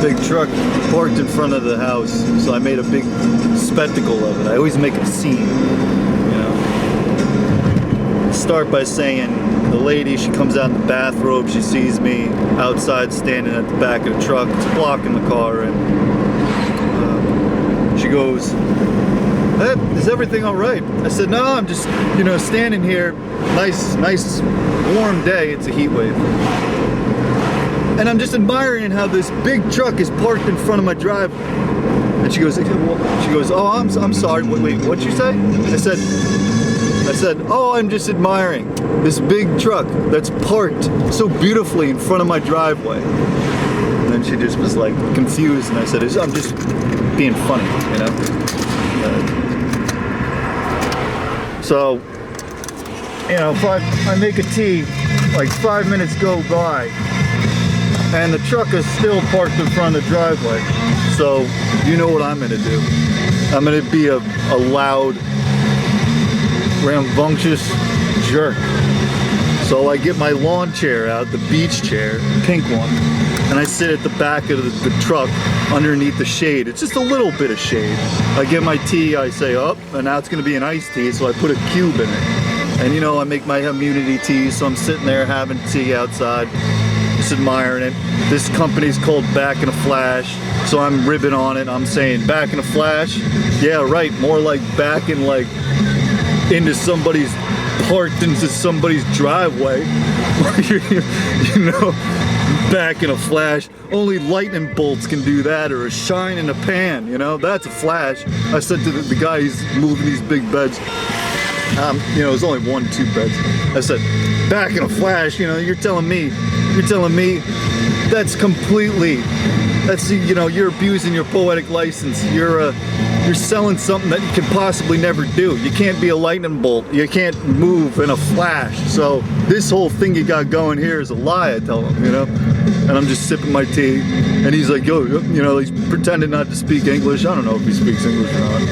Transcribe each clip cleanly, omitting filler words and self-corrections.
big truck parked in front of the house, so I made a big spectacle of it. I always make a scene, you know. Start by saying the lady, she comes out in the bathrobe, she sees me outside standing at the back of the truck, it's blocking the car, and she goes, "Hey, is everything all right?" I said, "No, I'm just, you know, standing here, nice warm day, it's a heat wave. And I'm just admiring how this big truck is parked in front of my driveway." And she goes, "Oh, I'm sorry, wait, what'd you say?" I said, "Oh, I'm just admiring this big truck that's parked so beautifully in front of my driveway." And then she just was like confused, and I said, "I'm just being funny, you know?" So, you know, if I make a tea, like 5 minutes go by, and the truck is still parked in front of the driveway. So, you know what I'm gonna do. I'm gonna be a loud, rambunctious jerk. So I get my lawn chair out, the beach chair, pink one, and I sit at the back of the truck underneath the shade. It's just a little bit of shade. I get my tea, I say, "Up," and now it's gonna be an iced tea, so I put a cube in it. And you know, I make my immunity tea, so I'm sitting there having tea outside, just admiring it. This company's called Back in a Flash, so I'm ribbing on it. I'm saying, "Back in a Flash?" Yeah, right, more like back in like into somebody's, parked into somebody's driveway. You know, back in a flash. Only lightning bolts can do that, or a shine in a pan, you know, that's a flash. I said to the guy who's moving these big beds, you know, there's only 1-2 beds. I said, "Back in a flash, you know, you're telling me that's completely, that's, you know, you're abusing your poetic license. You're selling something that you can possibly never do. You can't be a lightning bolt. You can't move in a flash. So this whole thing you got going here is a lie," I tell him, you know. And I'm just sipping my tea, and he's like, "Yo," you know, he's pretending not to speak English. I don't know if he speaks English or not.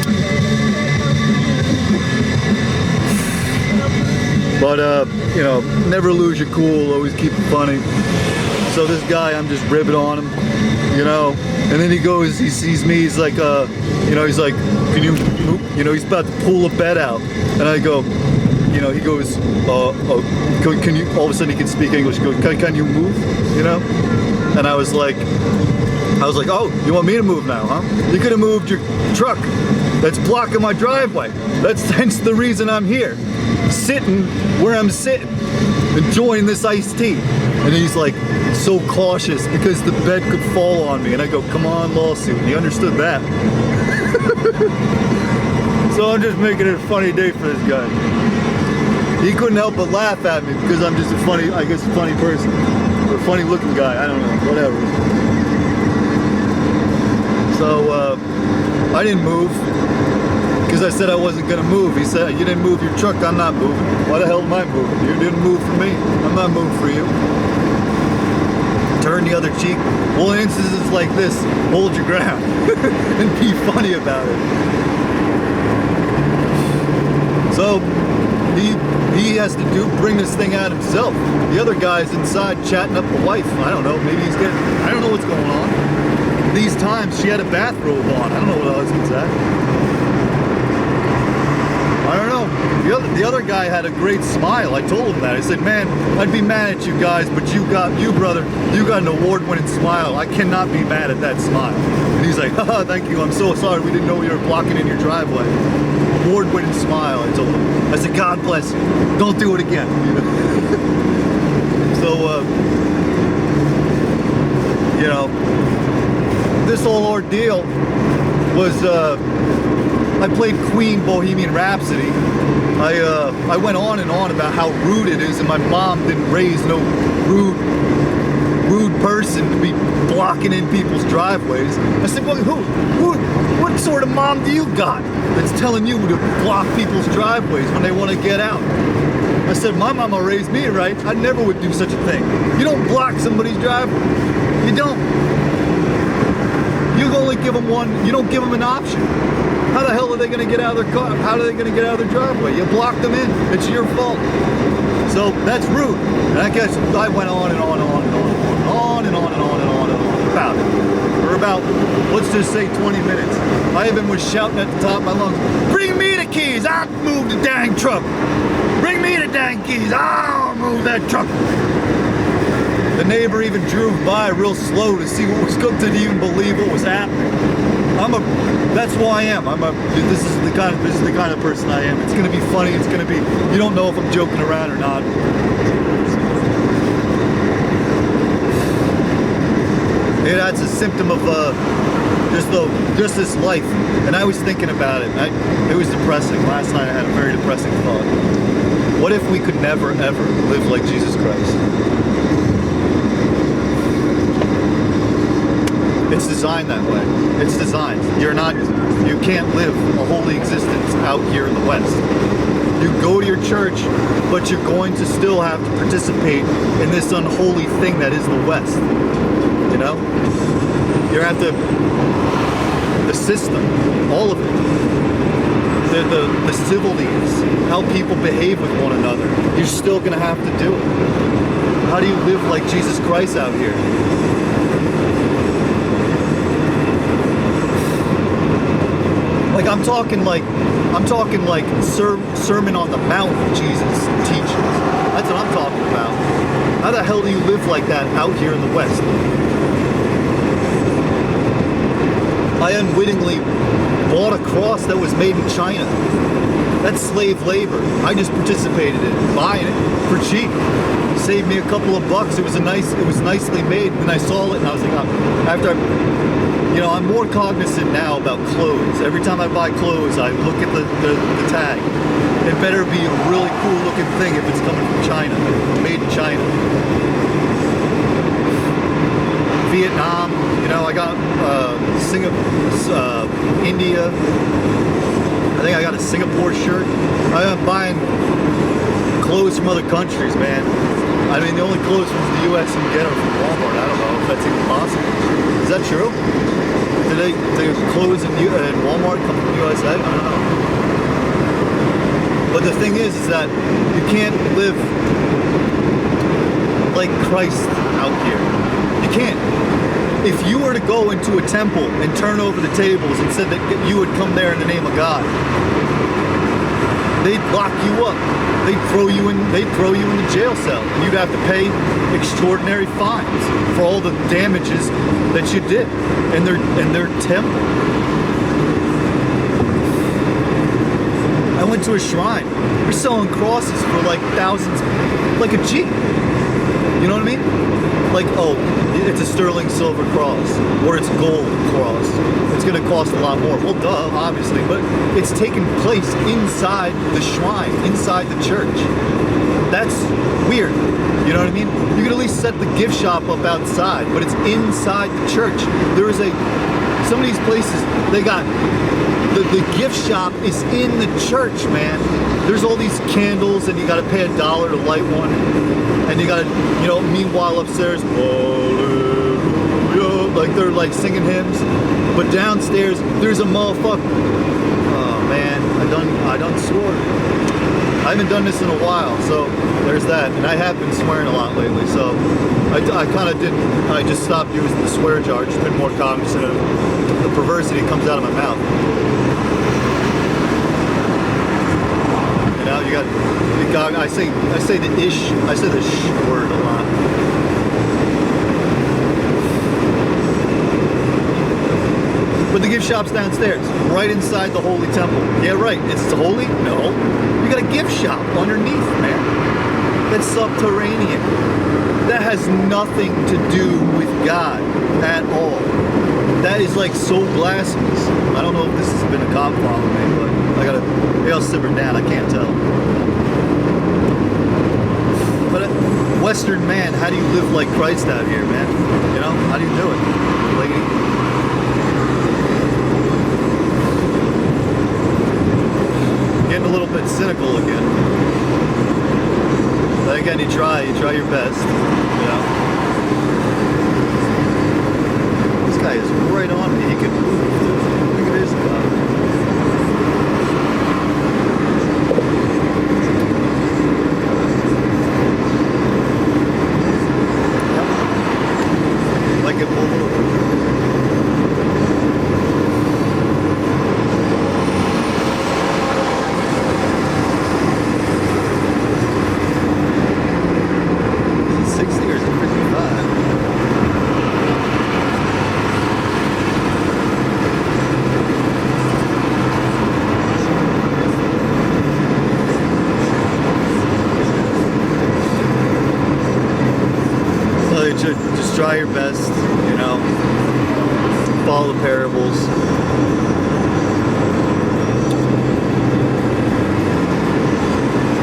But, you know, never lose your cool, always keep it funny. So this guy, I'm just ribbing on him, you know, and then he goes, he sees me, he's like, you know, he's like, "Can you move?" You know, he's about to pull a bed out, and I go, you know, he goes, "Can you," all of a sudden he can speak English, he goes, can you move, you know? And I was like, "Oh, you want me to move now, huh? You could have moved your truck that's blocking my driveway. That's hence the reason I'm here, sitting where I'm sitting, enjoying this iced tea." And he's like so cautious because the bed could fall on me. And I go, "Come on, lawsuit." And he understood that. So I'm just making it a funny day for this guy. He couldn't help but laugh at me because I'm just a funny, I guess, a funny person. Or a funny looking guy, I don't know, whatever. So I didn't move because I said I wasn't gonna move. He said, "You didn't move your truck, I'm not moving." Why the hell am I moving? You didn't move for me, I'm not moving for you. Turn the other cheek. Well, in instances like this, hold your ground and be funny about it. So he has to bring this thing out himself. The other guy's inside chatting up the wife. I don't know, maybe he's getting, I don't know what's going on. These times she had a bathrobe on. I don't know what the husband's at. I don't know. The other guy had a great smile. I told him that. I said, "Man, I'd be mad at you guys, but you brother, you got an award-winning smile. I cannot be mad at that smile." And he's like, "Haha, thank you. I'm so sorry. We didn't know you were blocking in your driveway." Award-winning smile, I told him. I said, "God bless you. Don't do it again." So, you know, this whole ordeal was, I played Queen Bohemian Rhapsody. I went on and on about how rude it is, and my mom didn't raise no rude person to be blocking in people's driveways. I said, "Well, what sort of mom do you got that's telling you to block people's driveways when they want to get out?" I said, "My mama raised me right. I never would do such a thing. You don't block somebody's driveway. You don't. You only give them one. You don't give them an option. How the hell are they going to get out of their car? How are they going to get out of their driveway? You blocked them in. It's your fault." So that's rude. And I guess I went on and on and on and on and on and on and on and on and on about it for let's just say 20 minutes. I even was shouting at the top of my lungs, bring me the keys, I'll move the dang truck. Bring me the dang keys, I'll move that truck. The neighbor even drove by real slow to see what was going to even believe what was happening. That's who I am. This is the kind of person I am. It's gonna be funny, it's gonna be, you don't know if I'm joking around or not. Maybe that's a symptom of just this life. And I was thinking about it. It was depressing. Last night I had a very depressing thought. What if we could never ever live like Jesus Christ? It's designed that way. It's designed. You can't live a holy existence out here in the West. You go to your church, but you're going to still have to participate in this unholy thing that is the West. You know? You have to, the system, all of it, the civilities, how people behave with one another, you're still gonna have to do it. How do you live like Jesus Christ out here? I'm talking like Sermon on the Mount Jesus teaches. That's what I'm talking about. How the hell do you live like that out here in the West? I unwittingly bought a cross that was made in China. That's slave labor. I just participated in it, buying it for cheap. Saved me a couple of bucks. It was nicely made. And I saw it and I was like, I'm more cognizant now about clothes. Every time I buy clothes, I look at the tag. It better be a really cool looking thing if it's coming from China, made in China. Vietnam, I got Singapore, India. I think I got a Singapore shirt. I'm buying clothes from other countries, man. I mean, the only clothes from the U.S. you can get are from Walmart. I don't know if that's even possible. Is that true? Do the clothes in Walmart come from the USA? I don't know. But the thing is that you can't live like Christ out here. You can't. If you were to go into a temple and turn over the tables and said that you would come there in the name of God, they'd lock you up. They'd throw you in the jail cell. And you'd have to pay extraordinary fines for all the damages that you did in their temple. I went to a shrine. They're selling crosses for like thousands, like a Jeep. You know what I mean? Like, oh, it's a sterling silver cross, or it's gold cross. It's gonna cost a lot more. Well, duh, obviously, but it's taking place inside the shrine, inside the church. That's weird. You know what I mean? You could at least set the gift shop up outside, but it's inside the church. There is some of these places, they got, the gift shop is in the church, man. There's all these candles and you gotta pay $1 to light one. And you gotta, meanwhile upstairs, hallelujah, like they're like singing hymns. But downstairs, there's a motherfucker. Oh man, I done swore. I haven't done this in a while, so there's that. And I have been swearing a lot lately, so I kind of didn't, I just stopped using the swear jar, just been more cognizant of the perversity that comes out of my mouth. You got, I say the ish, I say the sh word a lot. But the gift shop's downstairs, right inside the holy temple. Yeah, right, it's holy? No. You got a gift shop underneath, man. That's subterranean. That has nothing to do with God at all. That is like so blasphemous. I don't know if this has been a cop following me, but maybe I'll simmer down, I can't tell. But Western man, how do you live like Christ out here, man? How do you do it, lady? Getting a little bit cynical again. But again, you try your best, This guy is right on me, he can move. Look at this guy. Like it pulled over. should just try your best, you know, follow the parables.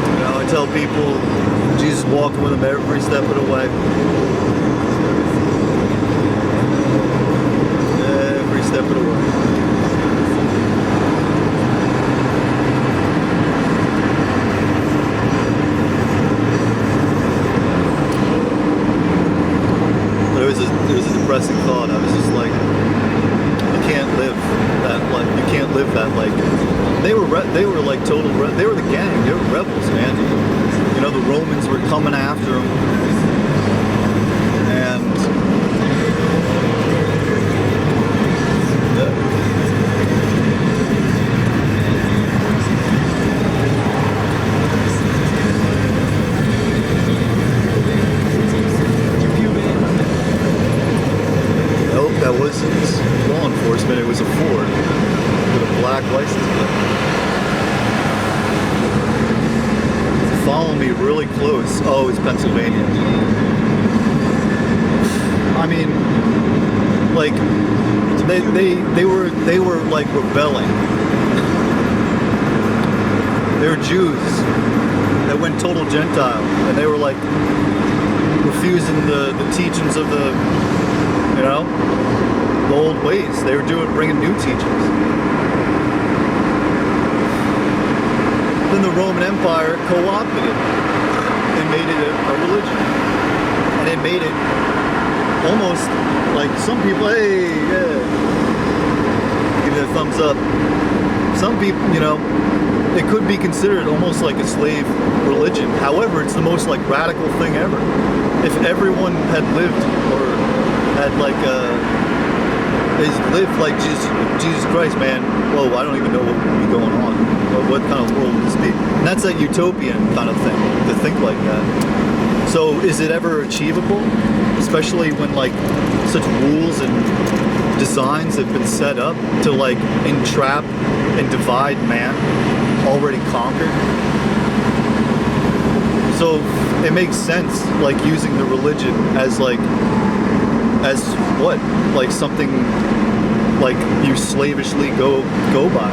You know, I tell people Jesus walking with them every step of the way. Every step of the way. There was a depressing thought. I was just like, you can't live that life. You can't live that like. They were like total. They were the gang. They were rebels, man. You know, the Romans were coming after them, and that wasn't law enforcement, it was a Ford with a black license plate. Follow me really close. Oh, it's Pennsylvania. I mean, like, they were like rebelling. They were Jews that went total Gentile, and they were like refusing the teachings of the, you know, the old ways. They were bringing new teachings. Then the Roman Empire co-opted it and made it a religion. And it made it almost like some people, hey, yeah, give it a thumbs up. Some people, you know, it could be considered almost like a slave religion. However, it's the most like radical thing ever. If everyone had lived or had like lived like Jesus Christ, man. Whoa, I don't even know what would be going on. What kind of world would this be? And that's that utopian kind of thing, to think like that. So is it ever achievable? Especially when like such rules and designs have been set up to like entrap and divide man, already conquered. So it makes sense like using the religion as like, as what? Like something like you slavishly go by.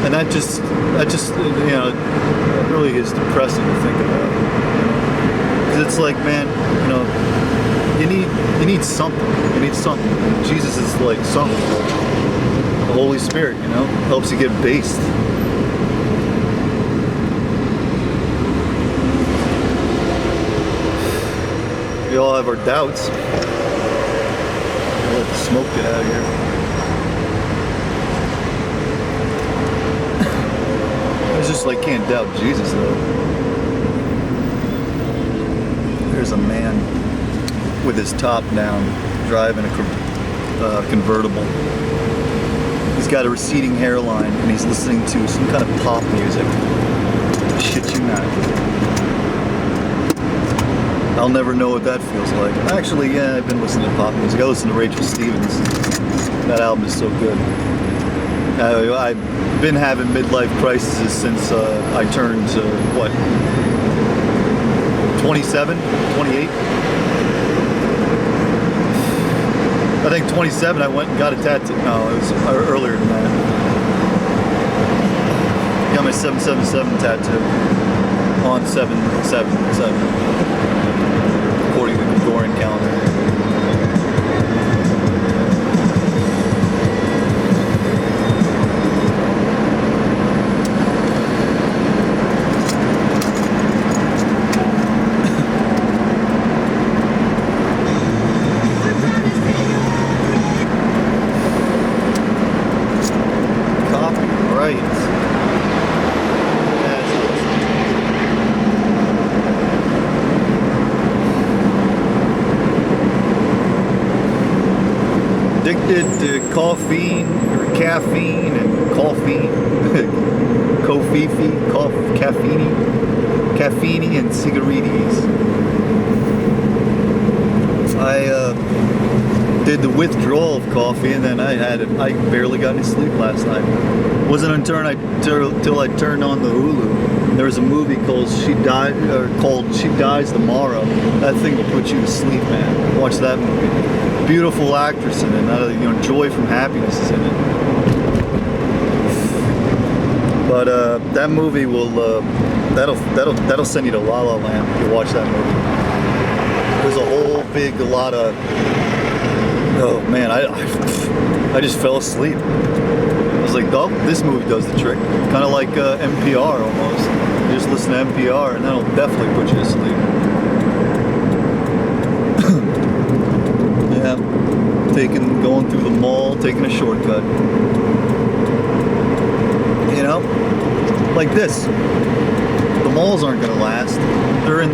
And that just you know, it really is depressing to think about. Because it's like, man, you know, you need something. You need something. Jesus is like something. The Holy Spirit, you know, helps you get based. We all have our doubts. Let the smoke get out of here. I just like can't doubt Jesus though. There's a man with his top down driving a convertible. He's got a receding hairline and he's listening to some kind of pop music. I shit you not. I'll never know what that feels like. Actually, yeah, I've been listening to pop music. I listen to Rachel Stevens. That album is so good. I've been having midlife crises since I turned, what, 27, 28? I think 27, I went and got a tattoo. No, it was earlier than that. Got my 777 tattoo on 777, according to the Gregorian calendar. Addicted to caffeine and coffee, caffeine and cigarettes. I did did the withdrawal of coffee, and then I barely got any sleep last night. It wasn't until I turned on the Hulu. There was a movie called She Dies Tomorrow. That thing will put you to sleep, man. Watch that movie. Beautiful actress in it. Joy from Happiness is in it. But that movie will that'll send you to La La Land if you watch that movie. There's a whole big lot of, oh man, I just fell asleep. I was like, oh, this movie does the trick. Kind of like NPR almost. You just listen to NPR and that'll definitely put you to sleep. Yeah, going through the mall, taking a shortcut. Like this. The malls aren't gonna last. They're in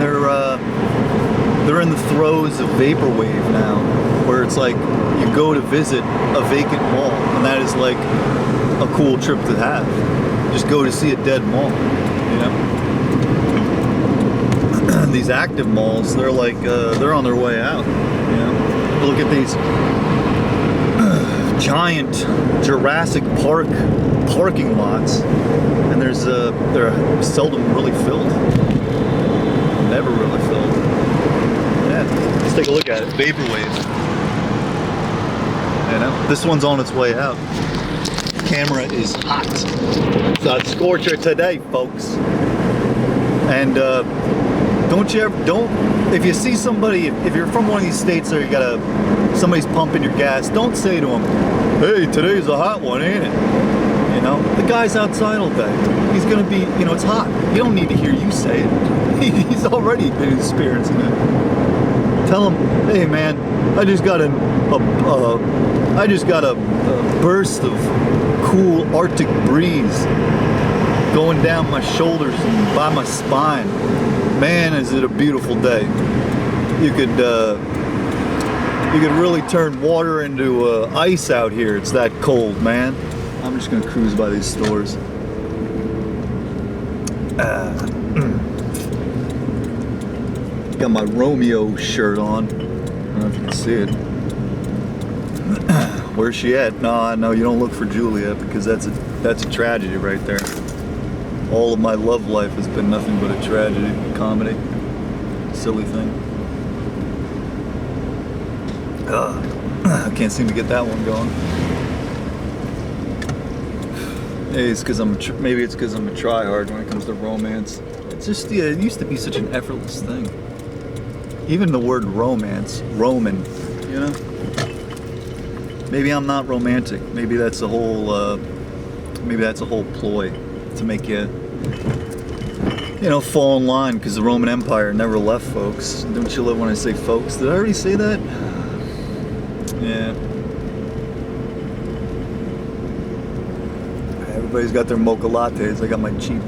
the throes of vaporwave now, where it's like you go to visit a vacant mall, and that is like a cool trip to have. Just go to see a dead mall, These active malls, they're like they're on their way out. Look at these giant Jurassic Park parking lots, and they're seldom really filled. Never really filled. Yeah, let's take a look at it. Vaporwave. This one's on its way out. Camera is hot. It's a scorcher today, folks. And if you see somebody, if you're from one of these states where somebody's pumping your gas, don't say to them, "Hey, today's a hot one, ain't it?" The guy's outside all day. He's gonna be, it's hot. He don't need to hear you say it. He's already been experiencing it. Tell him, "Hey man, I just got a burst of cool Arctic breeze going down my shoulders and by my spine. Man, is it a beautiful day. You could really turn water into ice out here. It's that cold, man." I'm just gonna cruise by these stores. Got my Romeo shirt on. I don't know if you can see it. Where's she at? No, you don't look for Juliet, because that's a tragedy right there. All of my love life has been nothing but a tragedy, comedy, silly thing. I can't seem to get that one going. Maybe it's because I'm a tryhard when it comes to romance. It's just, it used to be such an effortless thing. Even the word romance, Roman, Maybe I'm not romantic. Maybe that's a whole ploy to make you, fall in line, because the Roman Empire never left, folks. Don't you love when I say folks? Did I already say that? Yeah. Everybody's got their mocha lattes. I got my cheap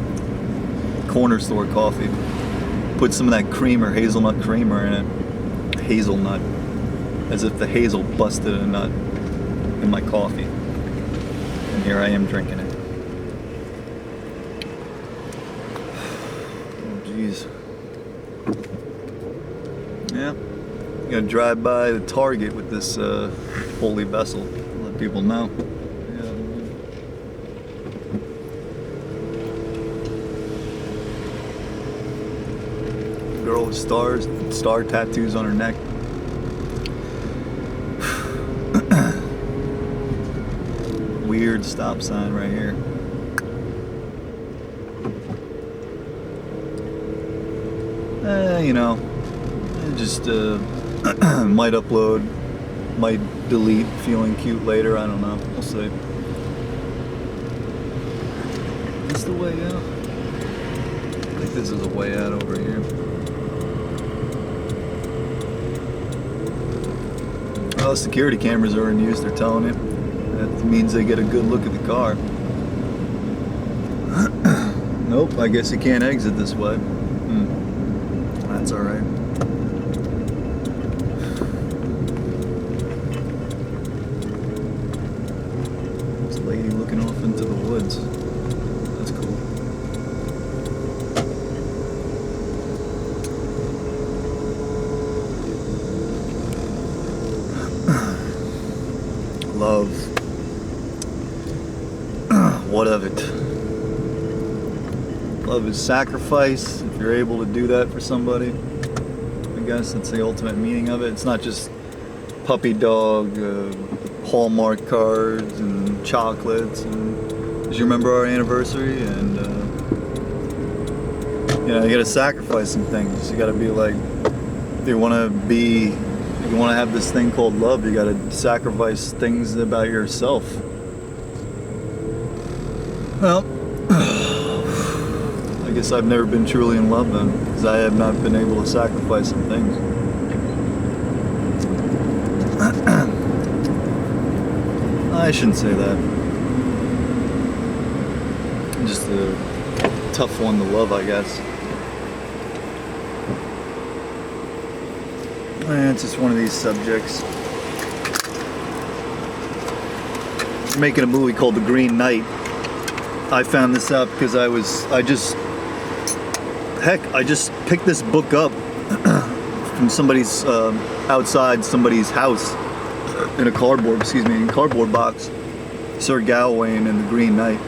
corner store coffee. Put some of that creamer, hazelnut creamer in it. Hazelnut. As if the hazel busted a nut in my coffee. And here I am drinking it. Oh, jeez. Yeah. Gonna drive by the Target with this holy vessel. Let people know. Girl with star tattoos on her neck. Weird stop sign right here. Just might upload, might delete, feeling cute later, I don't know, we'll see. Is this the way out? I think this is a way out over here. Oh, security cameras are in use, they're telling you. That means they get a good look at the car. Nope, I guess you can't exit this way. That's alright. This lady looking off into the woods. That's cool. love. What of it? Love is sacrifice. If you're able to do that for somebody, I guess that's the ultimate meaning of it. It's not just puppy dog, Hallmark cards and chocolates. And do you remember our anniversary? And you know, you gotta sacrifice some things. You gotta be like, if you wanna have this thing called love, you gotta sacrifice things about yourself. Well, I guess I've never been truly in love then, because I have not been able to sacrifice some things. I shouldn't say that. Just a tough one to love, I guess. It's just one of these subjects. I'm making a movie called The Green Knight. I found this out because I just picked this book up from somebody's outside somebody's house in a cardboard box. Sir Gawain and The Green Knight.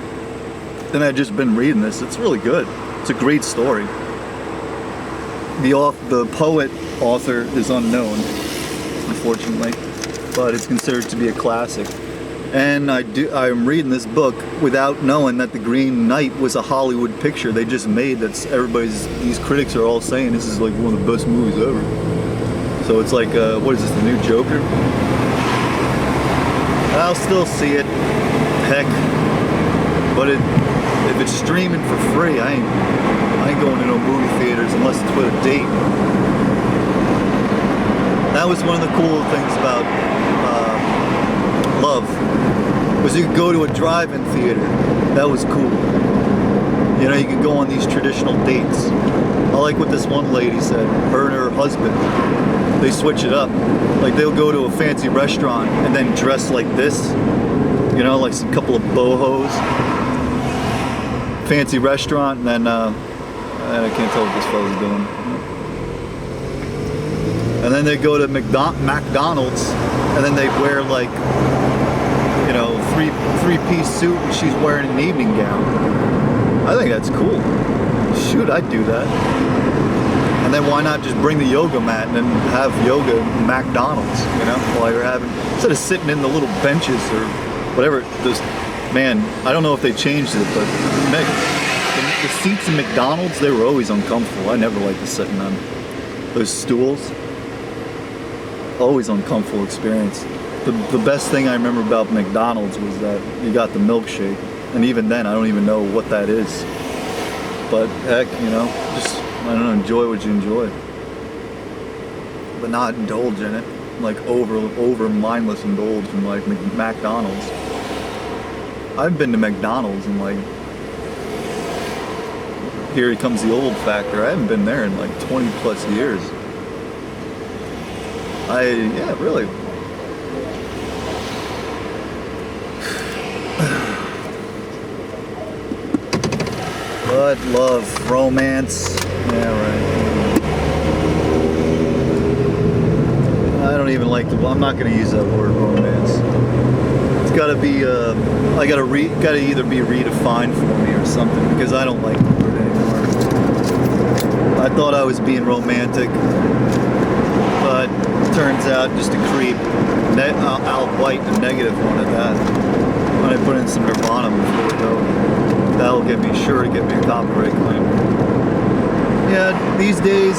And I've just been reading this. It's really good. It's a great story. The author is unknown, unfortunately, but it's considered to be a classic. And I'm reading this book without knowing that The Green Knight was a Hollywood picture they just made. These critics are all saying this is like one of the best movies ever. So it's like, what is this, the new Joker? I'll still see it, heck, but if it's streaming for free, I ain't going to no movie theaters unless it's with a date. That was one of the cool things about love, was you could go to a drive-in theater. That was cool. You know, you could go on these traditional dates. I like what this one lady said, her and her husband, they switch it up. Like they'll go to a fancy restaurant and then dress like this, you know, like a couple of bohos. Fancy restaurant, and then I can't tell what this fella's doing. And then they go to McDonald's, and then they wear like, you know, three-piece suit, and she's wearing an evening gown. I think that's cool. Shoot, I'd do that. And then why not just bring the yoga mat and then have yoga at McDonald's, you know, while you're having, instead of sitting in the little benches or whatever. Man, I don't know if they changed it, but the seats in McDonald's, they were always uncomfortable. I never liked sitting on those stools. Always uncomfortable experience. The best thing I remember about McDonald's was that you got the milkshake. And even then, I don't even know what that is. But heck, you know, just, I don't know, enjoy what you enjoy. But not indulge in it. Like over mindless indulge in like McDonald's. I've been to McDonald's and like, here comes the old factor. I haven't been there in like 20 plus years. Yeah, really. But love, romance, yeah, right. I don't even like I'm not gonna use that word, romance. It's gotta be, gotta either be redefined for me or something, because I don't like the word anymore. I thought I was being romantic, but turns out just a creep. I'll bite the negative one at that. When I put in some Nirvana before we go, that'll get me, sure to get me a copyright claim. Yeah, these days,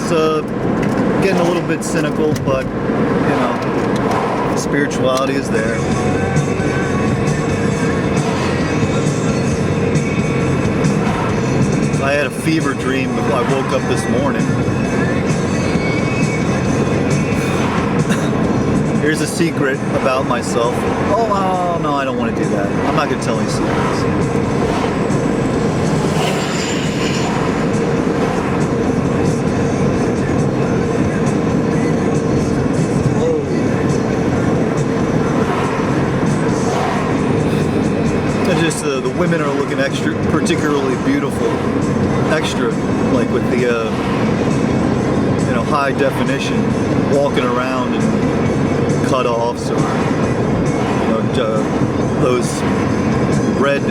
getting a little bit cynical, but, you know, spirituality is there. I had a fever dream before I woke up this morning. Here's a secret about myself. Oh, no, I don't want to do that. I'm not going to tell any secrets. The women are looking particularly beautiful, like with the, you know, high definition, walking around in cutoffs or, you know, those red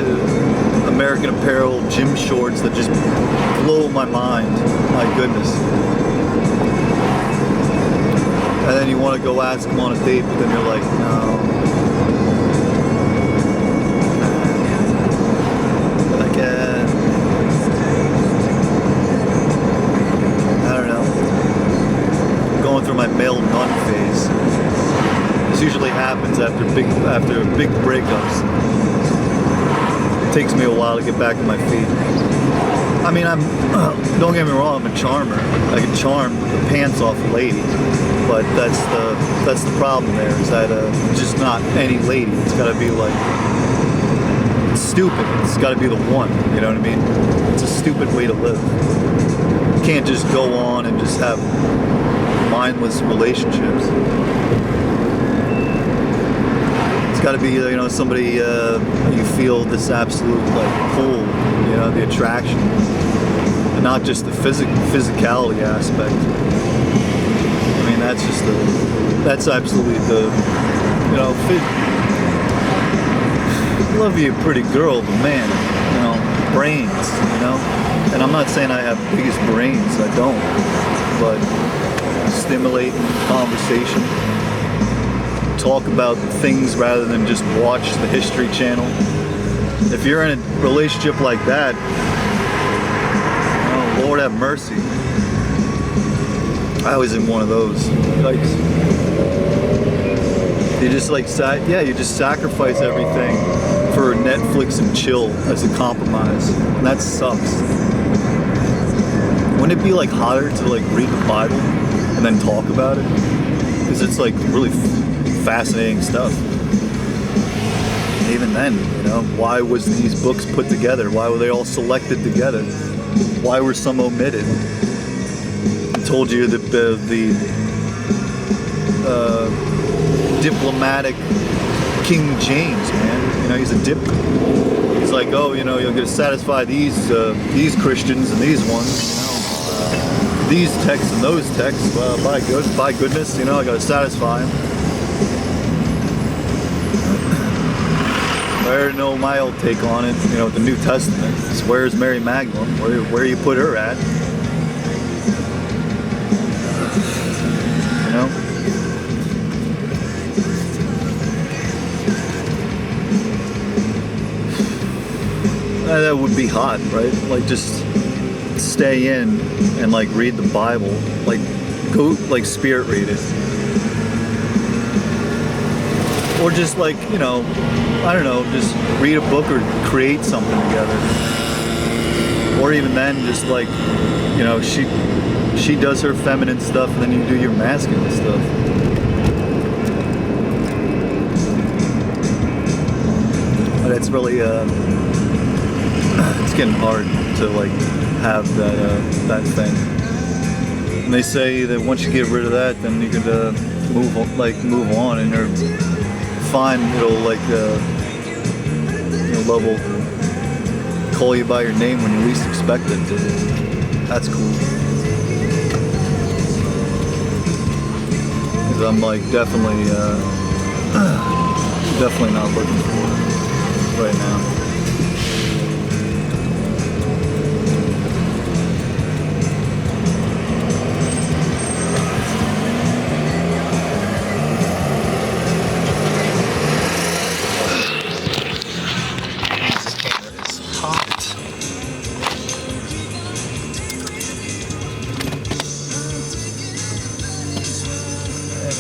American Apparel gym shorts that just blow my mind. My goodness. And then you want to go ask them on a date, but then you're like, no. Like, I don't know. Going through my male nun phase. This usually happens after big breakups. It takes me a while to get back on my feet. I mean, don't get me wrong, I'm a charmer. I can charm the pants off a lady, but that's the problem there, is that just not any lady. It's got to be like stupid. It's got to be the one, you know what I mean? It's a stupid way to live. You can't just go on and just have mindless relationships. Got to be, you know, somebody you feel this absolute like pull, you know, the attraction, and not just the physicality aspect. I mean, that's absolutely the, you know, love you, pretty girl, but man, you know, brains, you know. And I'm not saying I have the biggest brains, I don't, but stimulating conversation. Talk about things rather than just watch the History Channel. If you're in a relationship like that, oh, Lord have mercy. I was in one of those. Yikes. You just like you just sacrifice everything for Netflix and chill as a compromise. And that sucks. Wouldn't it be like hotter to like read the Bible and then talk about it? Because it's like really fascinating stuff. Even then, you know, why was these books put together? Why were they all selected together? Why were some omitted? I told you that the diplomatic King James, man. You know, he's a dip. He's like, oh, you know, you're going to satisfy these Christians and these ones. You know, these texts and those texts. By goodness, you know, I got to satisfy them. I already know my old take on it, you know, the New Testament. It's where's Mary Magdalene? Where you put her at? You know? That would be hot, right? Like, just stay in and, like, read the Bible. Like, go, like, spirit read it. Or just, like, you know, I don't know, just read a book or create something together. Or even then, just like, you know, she does her feminine stuff and then you do your masculine stuff. But it's really, it's getting hard to like have that thing. And they say that once you get rid of that, then you can move on, and you're fine. It'll like love will call you by your name when you least expect it. That's cool. Because I'm like definitely not looking for it right now.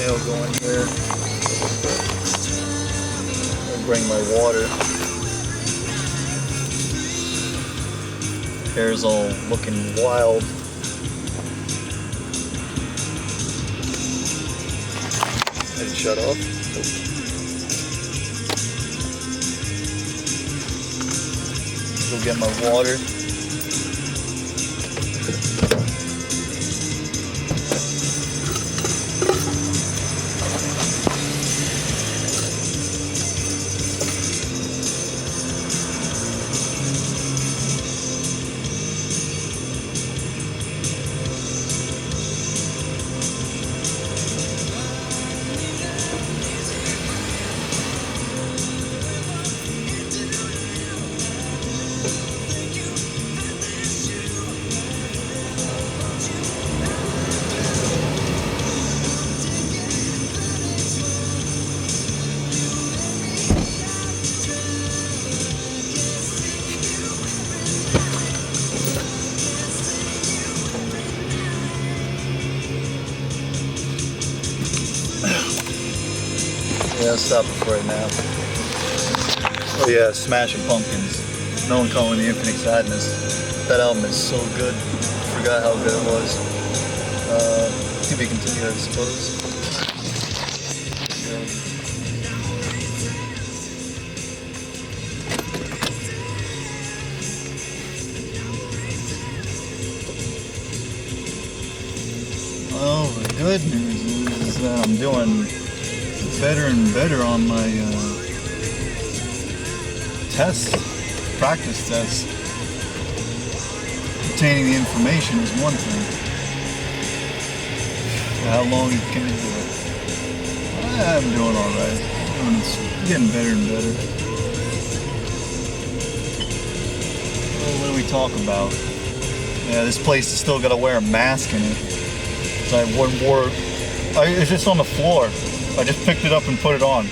I'll go in here and bring my water. Hair's all looking wild. Did it shut off? Nope. Go get my water. Yeah, I'll stop it for right now. Oh yeah, Smashing Pumpkins. No One Calling the Infinite Sadness. That album is so good. Forgot how good it was. To be continued, I suppose. Well, the good news is that I'm doing better and better on my tests, practice tests. Obtaining the information is one thing. How long can you do it? I'm doing alright. It's getting better and better. Well, what do we talk about? Yeah, this place has still got to wear a mask in it. So I wore. It's just on the floor. I just picked it up and put it on.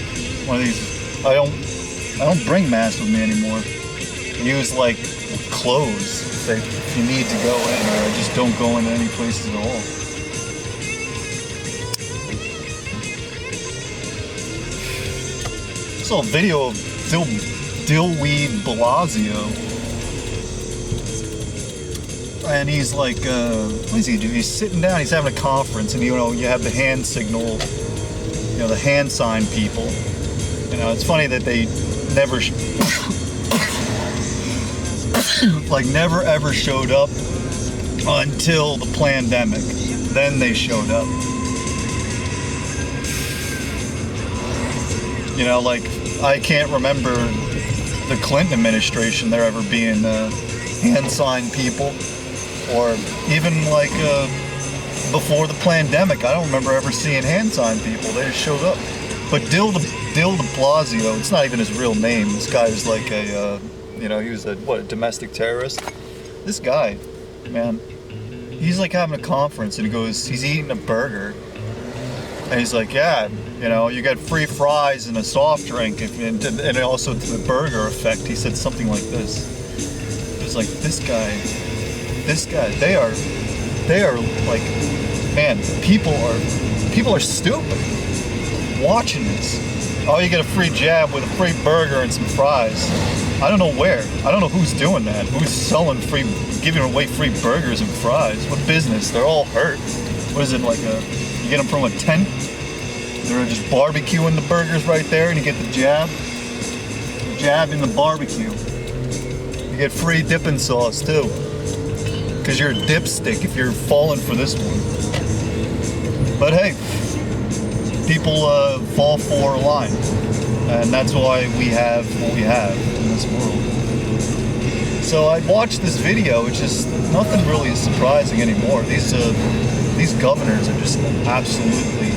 One of these. I don't bring masks with me anymore. I use like clothes if you need to go in, or I just don't go into any places at all. I saw a video of Dillweed Blasio. And he's like, what does he do? He's sitting down, he's having a conference, and you have the hand signal, the hand sign people. It's funny that they never, never ever showed up until the pandemic. Then they showed up. I can't remember the Clinton administration there ever being hand sign people. Or even before the pandemic, I don't remember ever seeing hand sign people. They just showed up. But Dill de Blasio, it's not even his real name. This guy was like he was a domestic terrorist. This guy, man, he's like having a conference and he's eating a burger. And he's like, yeah, you get free fries and a soft drink, and also the burger effect. He said something like this. It was like, this guy, they are like, man, people are stupid watching this. Oh, you get a free jab with a free burger and some fries. I don't know where. I don't know who's doing that. Who's giving away free burgers and fries? What business? They're all hurt. What is it, you get them from a tent? They're just barbecuing the burgers right there, and you get the jab in the barbecue. You get free dipping sauce too. Because you're a dipstick if you're falling for this one. But hey, people fall for a line. And that's why we have what we have in this world. So I watched this video, which is nothing really surprising anymore. These governors are just absolutely,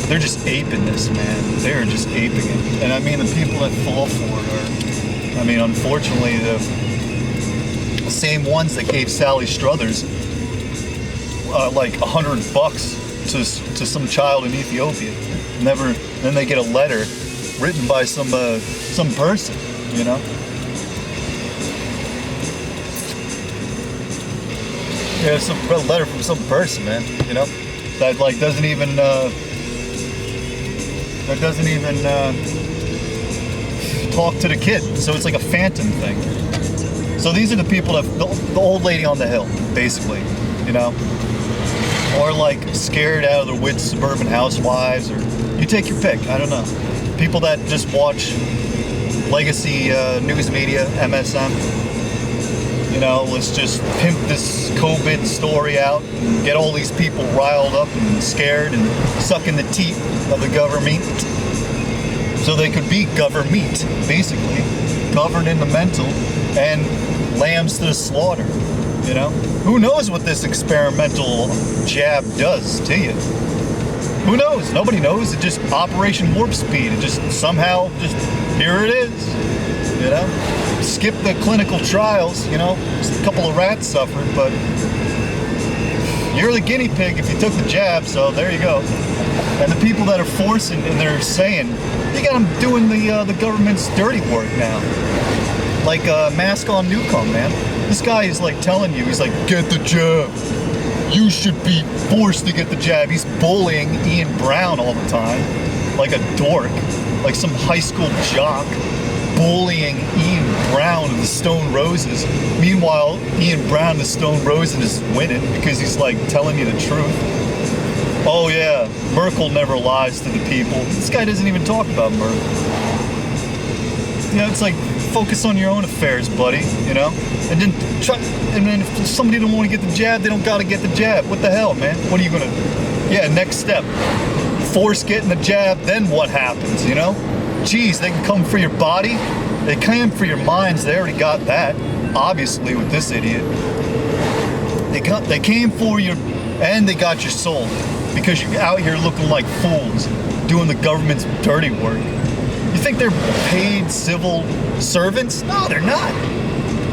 they're just aping this, man. They're just aping it. And I mean, the people that fall for it are, unfortunately, the same ones that gave Sally Struthers like $100 to some child in Ethiopia. Then they get a letter written by some person, Yeah, a letter from some person, man, that doesn't even talk to the kid. So it's like a phantom thing. So these are the people that, the old lady on the hill, basically, or scared out of their wits suburban housewives, or you take your pick, I don't know. People that just watch legacy news media, MSM, let's just pimp this COVID story out and get all these people riled up and scared and sucking the teat of the government. So they could be government, basically, governed in the mental and lambs to the slaughter, Who knows what this experimental jab does to you? Who knows? Nobody knows. It just Operation Warp Speed. It just somehow, here it is, Skip the clinical trials, just a couple of rats suffered, but you're the guinea pig if you took the jab, so there you go. And the people that are forcing, and they're saying, you got them doing the government's dirty work now. Like Mask on Newcomb, man. This guy is telling you, he's like, get the jab. You should be forced to get the jab. He's bullying Ian Brown all the time. like a dork, like some high school jock, bullying Ian Brown of the Stone Roses. Meanwhile, Ian Brown of the Stone Roses is winning because he's like telling you the truth. Oh yeah, Merkel never lies to the people. This guy doesn't even talk about Merkel. You know, it's like, focus on your own affairs, buddy, you know? And then if somebody don't want to get the jab, they don't gotta get the jab. What the hell, man? What are you gonna, yeah, next step. Force getting the jab, then what happens, you know? Geez, they can come for your body. They came for your minds, they already got that. Obviously, with this idiot. They came for your, and they got your soul. Because you're out here looking like fools, doing the government's dirty work. You think they're paid civil servants? No, they're not.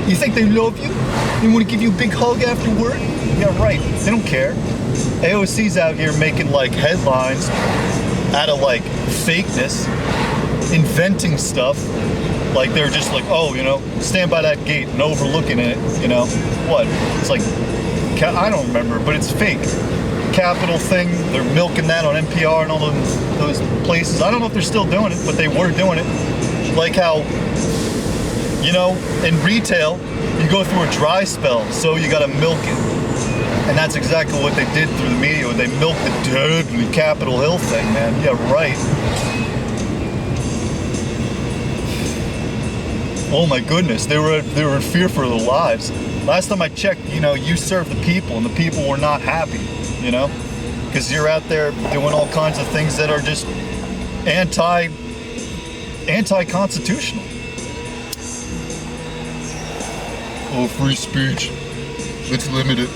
You think they love you? They want to give you a big hug after work? Yeah, right. They don't care. AOC's out here making like headlines out of like fakeness, inventing stuff. Like they're just like, oh, you know, stand by that gate and overlooking it, you know. What? It's like, I don't remember, but it's fake. Capitol thing, they're milking that on NPR and all those places. I don't know if they're still doing it, but they were doing it. Like how, you know, in retail, you go through a dry spell, so you gotta milk it. And that's exactly what they did through the media. They milked the deadly Capitol Hill thing, man. Yeah, right. Oh my goodness, they were in fear for their lives. Last time I checked, you know, you serve the people, and the people were not happy. You know, because you're out there doing all kinds of things that are just anti-constitutional. Oh, free speech. Let's limit it.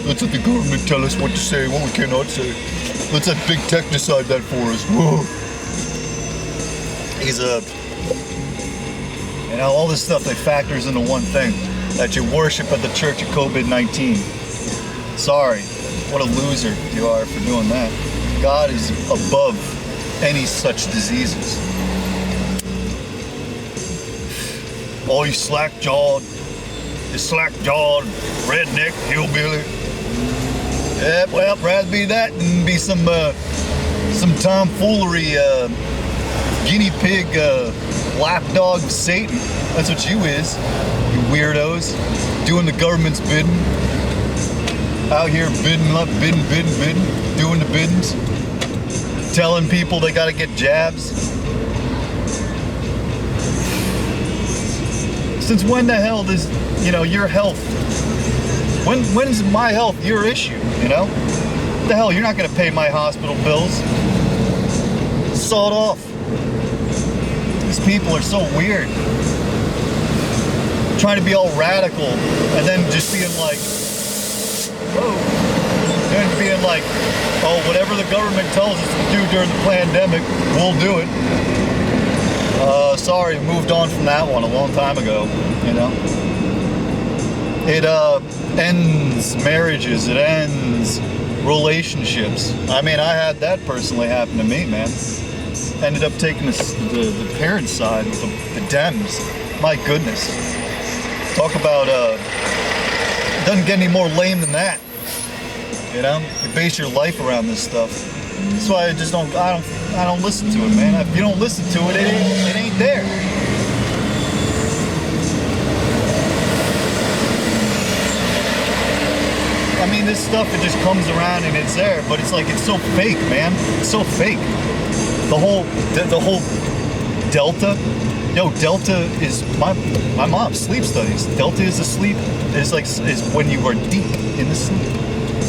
Let's let the government tell us what to say, what we cannot say. Let's let big tech decide that for us. Whoa. You know, all this stuff that factors into one thing, that you worship at the Church of COVID-19. Sorry. What a loser you are for doing that. God is above any such diseases. Oh, you slack-jawed, redneck, hillbilly. Yeah, well, rather be that than be some tomfoolery, guinea pig, lapdog of Satan. That's what you is, you weirdos, doing the government's bidding. Out here bidding, doing the biddings, telling people they gotta get jabs. Since when the hell does, you know, your health, when's my health your issue, you know? What the hell, you're not gonna pay my hospital bills. Sawed off. These people are so weird. Trying to be all radical and then just being like, and being like, oh, whatever the government tells us to do during the pandemic, we'll do it. Sorry, moved on from that one a long time ago, you know. It ends marriages, it ends relationships. I mean, I had that personally happen to me, man. Ended up taking the parents' side with the Dems. My goodness. Talk about, doesn't get any more lame than that. You know, you base your life around this stuff. That's why I just don't listen to it, man. If you don't listen to it, it ain't there. I mean, this stuff, it just comes around and it's there, but it's like, it's so fake, man. It's so fake. The whole Delta. Yo, Delta is my mom sleep studies. Delta is is when you are deep in the sleep,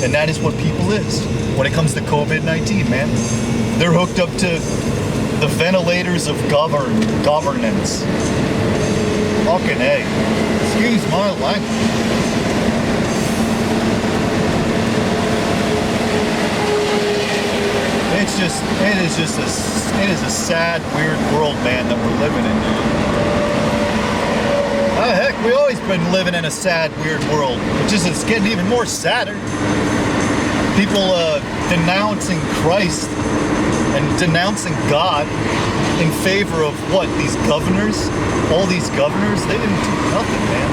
and that is what people is when it comes to COVID-19, man. They're hooked up to the ventilators of governance. Fucking A. Excuse my language. It is a sad, weird world, man, that we're living in. Oh, heck, we always been living in a sad, weird world. It's getting even more sadder. People denouncing Christ and denouncing God in favor of what? These governors? All these governors? They didn't do nothing, man.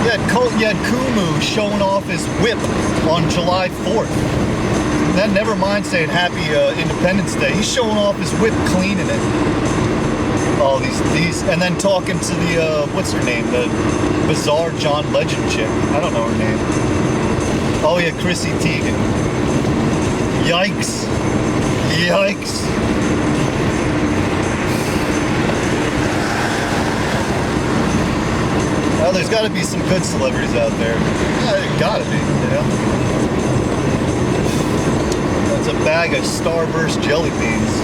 Yeah, You had Kumu showing off his whip on July 4th. Then never mind saying Happy Independence Day. He's showing off his whip, cleaning it. Oh, these, and then talking to the what's her name? The bizarre John Legend chick. I don't know her name. Oh yeah, Chrissy Teigen. Yikes! Yikes! Well, there's got to be some good celebrities out there. Yeah, there's got to be, you know. That's a bag of Starburst jelly beans.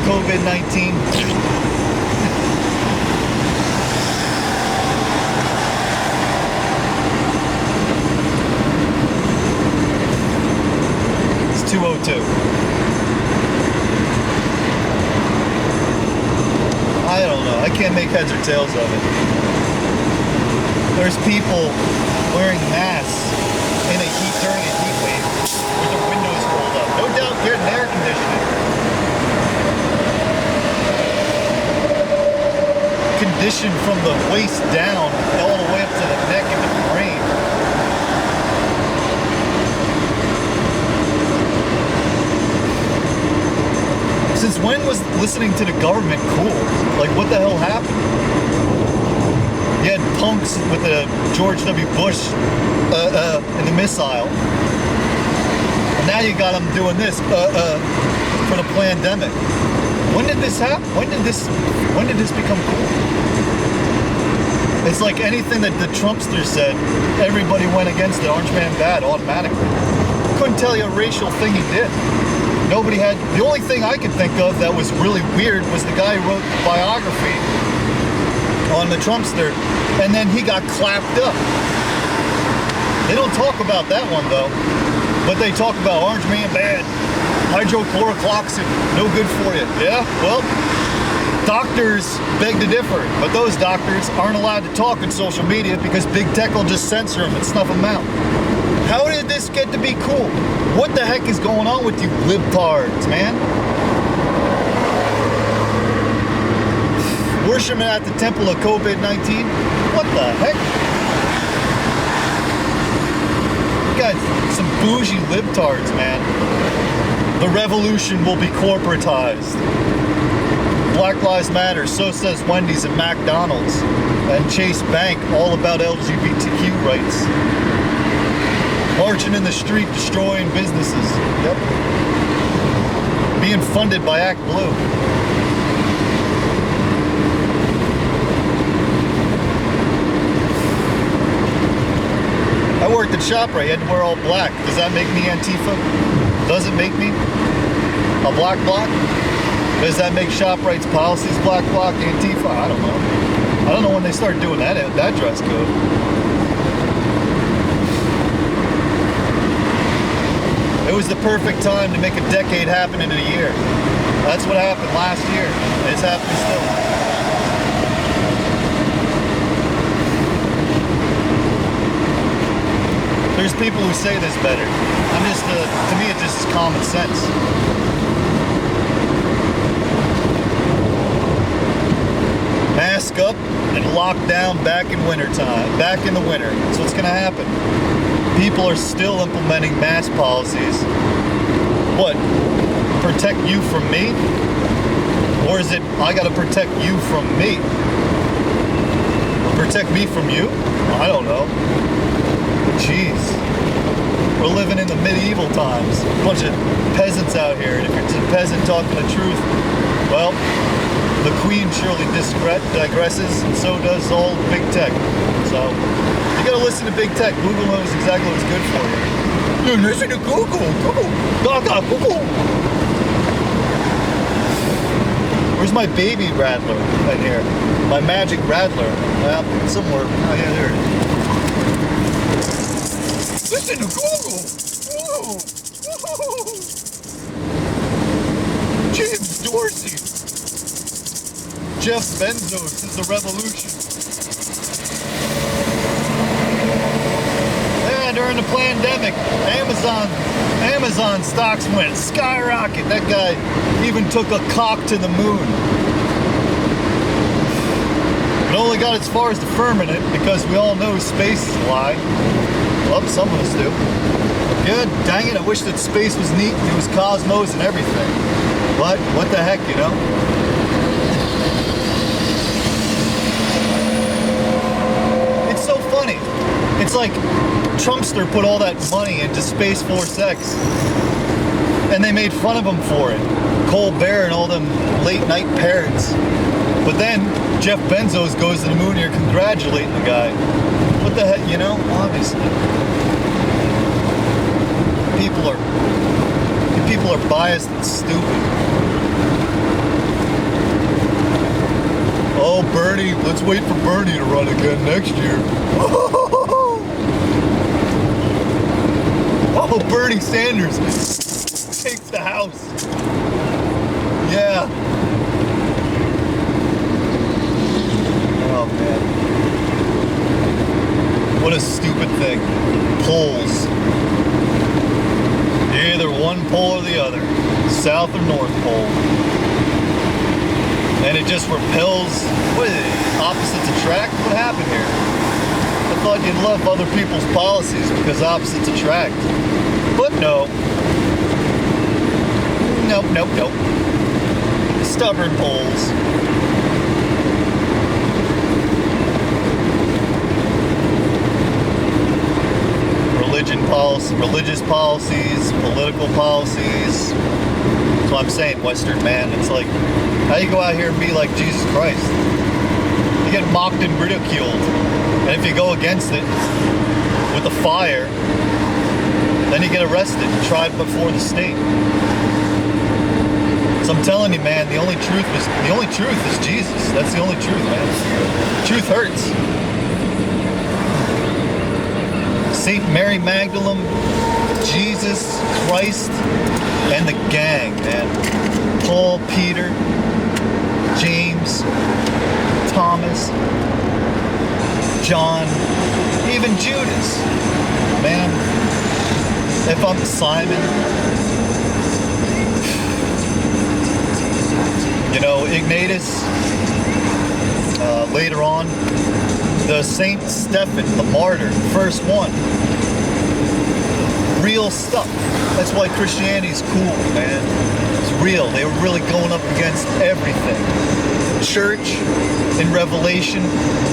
COVID-19. It's 2:02. I don't know. I can't make heads or tails of it. There's people wearing masks during a heat wave with their windows rolled up. No doubt getting air conditioning. Conditioned from the waist down all the way up to the neck and the brain. Since when was listening to the government cool? Like, what the hell happened? You had punks with the George W. Bush in the missile. And now you got them doing this for the pandemic. When did this happen? When did this become cool? It's like anything that the Trumpster said, everybody went against it. Orange Man bad automatically. Couldn't tell you a racial thing he did. Nobody had. The only thing I could think of that was really weird was the guy who wrote the biography on the Trumpster, and then he got clapped up. They don't talk about that one though, but they talk about Orange Man bad, hydrochloroquine, no good for you. Yeah, well, doctors beg to differ, but those doctors aren't allowed to talk on social media because big tech will just censor them and snuff them out. How did this get to be cool? What the heck is going on with you libtards, man? Worshiping at the temple of COVID-19? What the heck? You got some bougie libtards, man. The revolution will be corporatized. Black Lives Matter, so says Wendy's and McDonald's. And Chase Bank, all about LGBTQ rights. Marching in the street, destroying businesses. Yep. Being funded by Act Blue. I worked at ShopRite, I had to wear all black. Does that make me Antifa? Does it make me a black bloc? Does that make ShopRite's policies black bloc, Antifa? I don't know. I don't know when they start doing that dress code. It was the perfect time to make a decade happen in a year. That's what happened last year. It's happening still. There's people who say this better. I'm just, to me, it just is common sense. Mask up and lock down back in wintertime, back in the winter. That's what's gonna happen. People are still implementing mask policies. What? Protect you from me? Or is it, I gotta protect you from me? Protect me from you? I don't know. Jeez. We're living in the medieval times. A bunch of peasants out here. And if you're a peasant talking the truth, well, the queen surely digresses, and so does all big tech. So, you gotta listen to big tech. Google knows exactly what's good for you. You listen to Google. Gaga, Google. Where's my baby rattler in here? My magic rattler. Well, somewhere. Oh yeah, there it is. Listen to Google! Whoa. Whoa. James Dorsey! Jeff Bezos is the revolution. Yeah, during the pandemic, Amazon stocks went skyrocket. That guy even took a cock to the moon. But only got as far as the firmament because we all know space is a lie. Well, some of us do. Good, dang it, I wish that space was neat and it was cosmos and everything. But, what the heck, you know? It's so funny. It's like Trumpster put all that money into Space Force X and they made fun of him for it. Colbert and all them late night parrots. But then Jeff Bezos goes to the moon and you're congratulating the guy. What the heck, you know? Obviously. People are biased and stupid. Oh, Bernie, let's wait for Bernie to run again next year. Oh, Bernie Sanders takes the House. Yeah. Oh, man. What a stupid thing. Polls. Either one pole or the other. South or North Pole. And it just repels. What is it? Opposites attract? What happened here? I thought you'd love other people's policies because opposites attract. But no. Nope, nope, nope. Stubborn poles. Religious policies, political policies. That's what I'm saying, Western man. It's like, how you go out here and be like Jesus Christ? You get mocked and ridiculed. And if you go against it with the fire, then you get arrested and tried before the state. So I'm telling you, man, the only truth is Jesus. That's the only truth, man. Truth hurts. Saint Mary Magdalene, Jesus Christ, and the gang, man. Paul, Peter, James, Thomas, John, even Judas. Man, if I'm Simon, you know, Ignatius, later on, the Saint Stephen, the martyr, first one. Real stuff. That's why Christianity's cool, man. It's real. They were really going up against everything. The church in Revelation,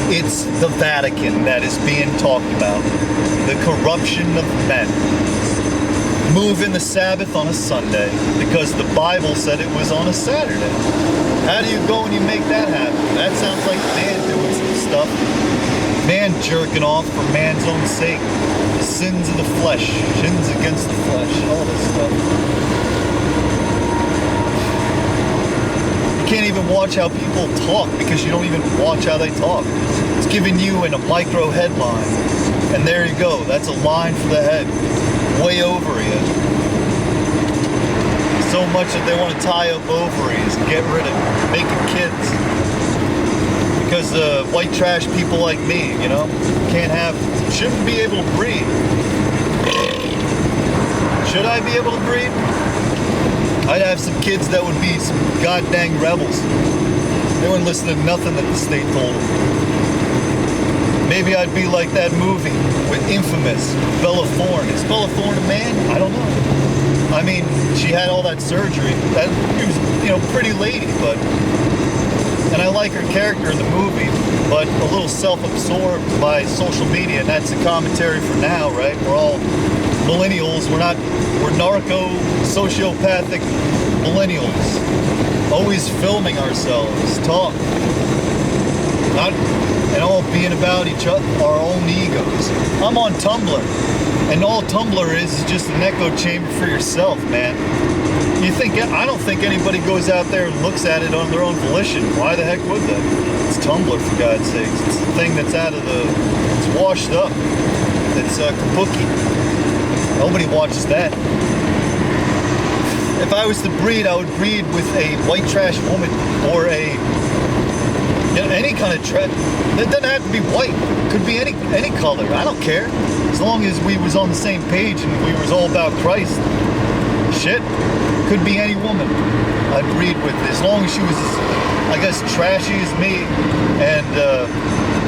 it's the Vatican that is being talked about. The corruption of men. Moving the Sabbath on a Sunday because the Bible said it was on a Saturday. How do you go and you make that happen? That sounds like man doing some stuff. Man jerking off for man's own sake. The sins of the flesh. Sins against the flesh. All this stuff. You can't even watch how people talk because you don't even watch how they talk. It's giving you in a micro headline. And there you go. That's a line for the head. Way over you. So much that they want to tie up ovaries and get rid of making kids. Because white trash people like me, you know, shouldn't be able to breed. Should I be able to breed? I'd have some kids that would be some goddamn rebels. They wouldn't listen to nothing that the state told them. Maybe I'd be like that movie with Infamous, Bella Thorne. Is Bella Thorne a man? I don't know. I mean, she had all that surgery. That was, you know, pretty lady, but... And I like her character in the movie, but a little self-absorbed by social media, and that's a commentary for now, right? We're all millennials. We're narco-sociopathic millennials. Always filming ourselves, talk. And all being about our own egos. I'm on Tumblr, and all Tumblr is just an echo chamber for yourself, man. I don't think anybody goes out there and looks at it on their own volition. Why the heck would they? It's Tumblr, for God's sakes. It's the thing that's it's washed up. It's kabuki. Nobody watches that. If I was to breed, I would breed with a white trash woman or any kind of trash. It doesn't have to be white. It could be any color. I don't care. As long as we was on the same page and we was all about Christ. Shit. Could be any woman I'd breed with, as long as she was I guess, trashy as me, and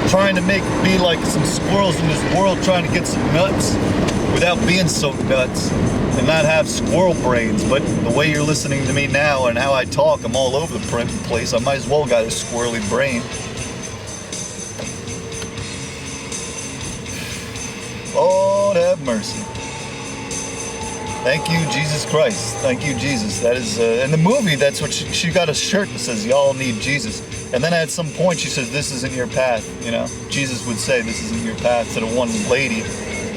trying to be like some squirrels in this world, trying to get some nuts without being so nuts and not have squirrel brains. But the way you're listening to me now and how I talk, I'm all over the place. I might as well got a squirrely brain. Lord have mercy. Thank you, Jesus Christ. Thank you, Jesus. That is, in the movie, that's what she got a shirt that says, y'all need Jesus. And then at some point she says, this isn't your path, you know? Jesus would say, this isn't your path to the one lady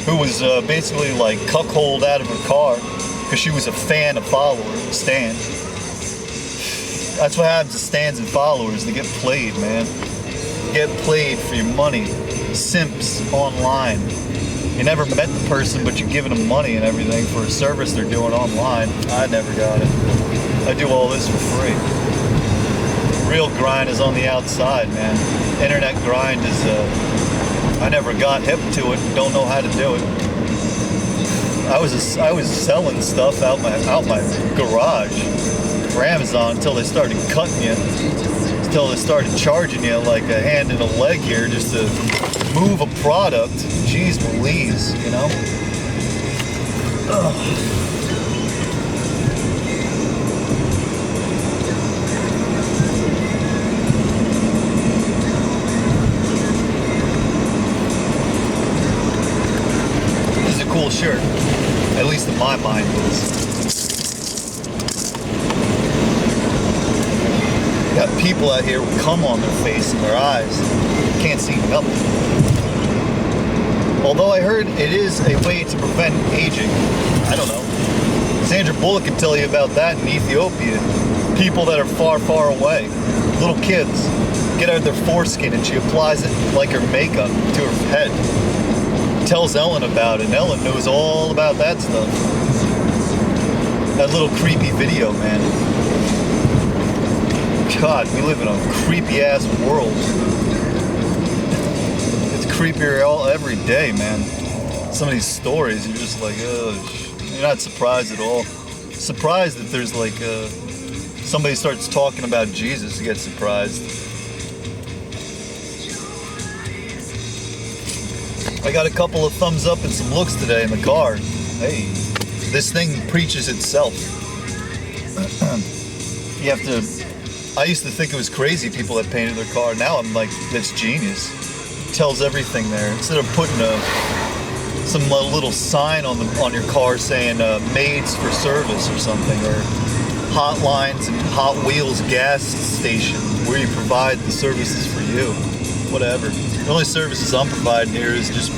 who was basically like cuckolded out of her car because she was a fan, a follower, a stan. That's what happens to stans and followers. They get played, man. Get played for your money. Simps online. You never met the person, but you're giving them money and everything for a service they're doing online. I never got it. I do all this for free. Real grind is on the outside, man. Internet grind is, I never got hip to it. Don't know how to do it. I was selling stuff out my garage for Amazon until they started cutting you. Until they started charging you like a hand and a leg here just to move a product. Jeez Louise, you know? Ugh. This is a cool shirt. At least in my mind it is. Got people out here with cum on their face and their eyes. Can't see nothing. Although I heard it is a way to prevent aging. I don't know. Sandra Bullock can tell you about that in Ethiopia. People that are far, far away. Little kids get out their foreskin and she applies it like her makeup to her head. Tells Ellen about it, and Ellen knows all about that stuff. That little creepy video, man. God, we live in a creepy ass world. It's creepier every day, man. Some of these stories, you're just like, you're not surprised at all. Surprised that there's like, somebody starts talking about Jesus, you get surprised. I got a couple of thumbs up and some looks today in the car. Hey, this thing preaches itself. You have to. I used to think it was crazy people that painted their car. Now I'm like, that's genius. It tells everything there. Instead of putting some little sign on your car saying maids for service or something, or hotlines and Hot Wheels gas station where you provide the services for you. Whatever. The only services I'm providing here is just,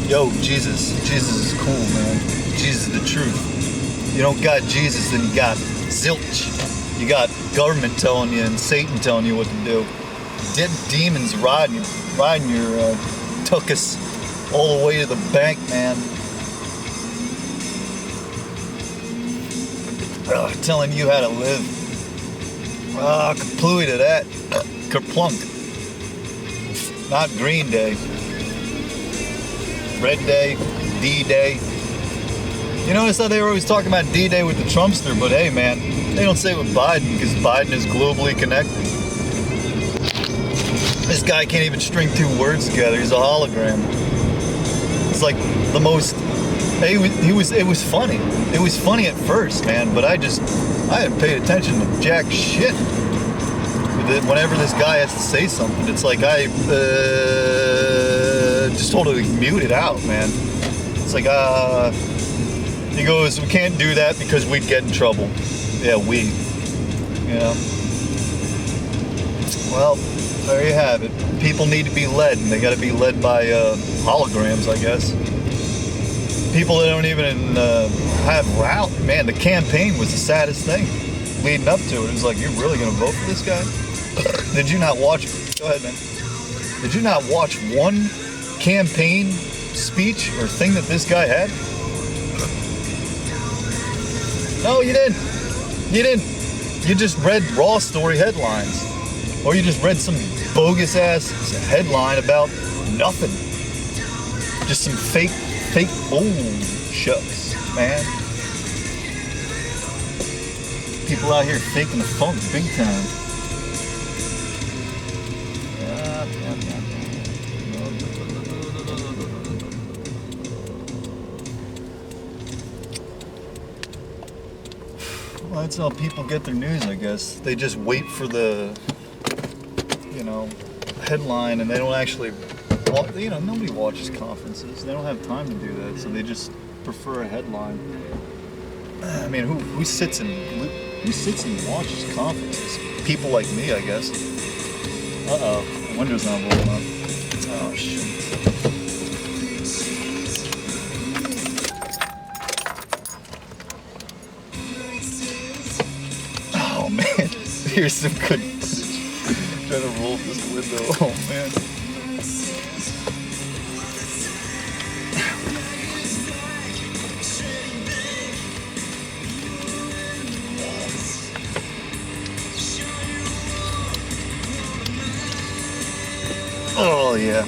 yo, Jesus. Jesus is cool, man. Jesus is the truth. You don't got Jesus, then you got zilch. You got government telling you and Satan telling you what to do. Dead demons riding your tuchus all the way to the bank, man. Telling you how to live. Kaplooey to that. Kerplunk. Not Green Day. Red Day. D-Day. You notice how they were always talking about D-Day with the Trumpster, but hey, man, they don't say it with Biden because Biden is globally connected. This guy can't even string two words together. He's a hologram. It's like the most. It was funny. It was funny at first, man, but I hadn't paid attention to jack shit. Whenever this guy has to say something, it's like I just totally mute it out, man. It's like, he goes, we can't do that because we'd get in trouble. Yeah, you know. Well, there you have it. People need to be led, and they got to be led by holograms, I guess. People that don't even have route. Man, the campaign was the saddest thing leading up to it. It was like, you're really going to vote for this guy? Did you not watch? Go ahead, man. Did you not watch one campaign speech or thing that this guy had? No, you didn't. You didn't. You just read raw story headlines. Or you just read some bogus ass headline about nothing. Just some fake, shucks, man. People out here faking the funk big time. Well, that's how people get their news, I guess. They just wait for the, you know, headline, and they don't actually, you know, nobody watches conferences. They don't have time to do that, so they just prefer a headline. I mean, who sits and watches conferences? People like me, I guess. Uh-oh, the window's not rolling up. Oh, shit. Oh, man. Here's some good footage. Trying to roll this window. Oh, man. Oh, yeah.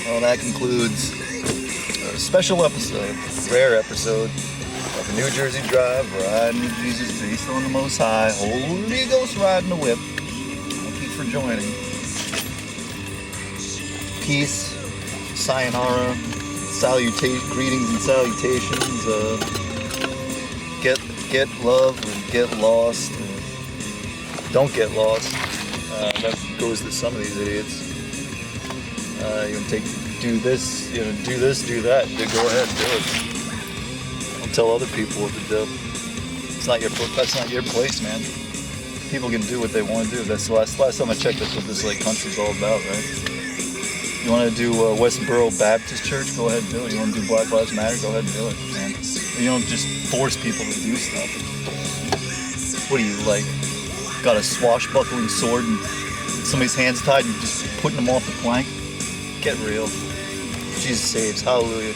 Well, that concludes a special episode, rare episode of the New Jersey Drive, riding with Jesus, based on the Most High, Holy Ghost riding the whip. Thank you for joining. Peace, sayonara, greetings and salutations. Get love or get lost. Or don't get lost. That goes to some of these idiots. You want to do this, do that. Go ahead, do it. Don't tell other people what to do. That's not your place, man. People can do what they want to do. That's the last time I checked. That's what this country's all about, right? You want to do Westboro Baptist Church? Go ahead and do it. You want to do Black Lives Matter? Go ahead and do it, man. You don't just force people to do stuff. What are you, got a swashbuckling sword and somebody's hands tied and you're just putting them off the plank? Get real. Jesus saves. Hallelujah.